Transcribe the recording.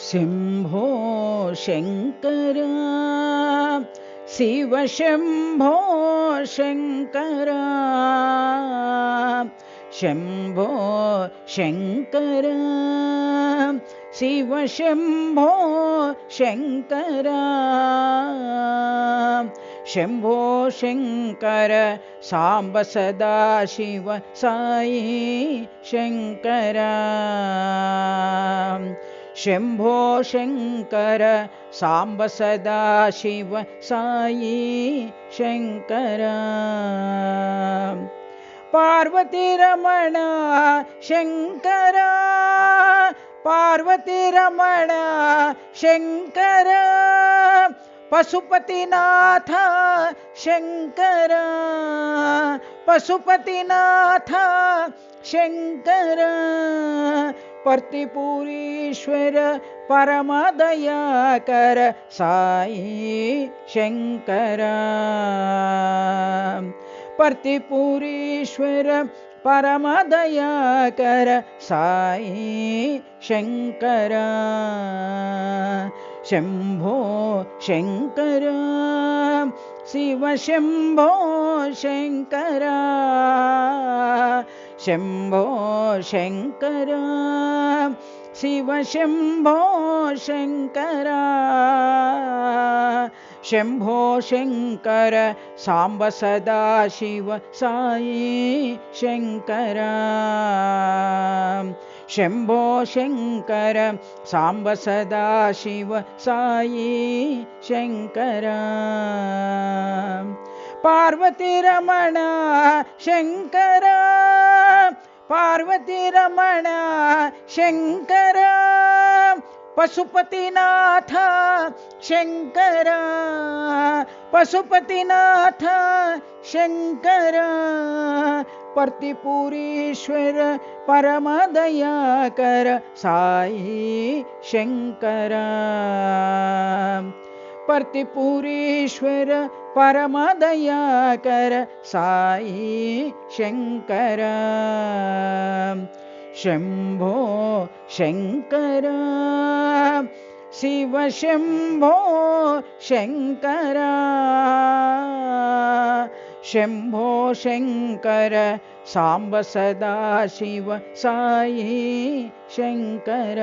शम्भो शङ्कर शिव शम्भो शङ्कर शम्भो शङ्कर शिव शम्भो शङ्कर शम्भो शङ्कर साम्ब सदा शिव साई शङ्कर शम्भो शङ्कर साम्ब सदा शिव साई शङ्कर पार्वती रमण शङ्कर पार्वती रमण शङ्कर पशुपतिनाथ शङ्कर पशुपतिनाथ शङ्कर पर्तिपुरीश्वर परमदयाकर साई शङ्कर पर्तिपुरीश्वर परमदयाकर साई शङ्कर शम्भो शङ्कर शिव शम्भो शङ्कर शम्भो शङ्कर शिव शम्भो शङ्कर शम्भो शङ्कर साम्ब सदा शिव साई शङ्कर शम्भो शङ्कर साम्ब सदा शिव साई शङ्कर पार्वती रमण शङ्कर पार्वती रमण शङ्कर पशुपतिनाथ शङ्कर पशुपतिनाथ शङ्कर पर्तिपुरीश्वर परमदयाकर साई शङ्कर पर्तिपुरीश्वर परमदयाकर साई शङ्कर शम्भो शङ्कर शिव शम्भो शङ्कर शम्भो शङ्कर साम्ब सदा शिव साई शङ्कर।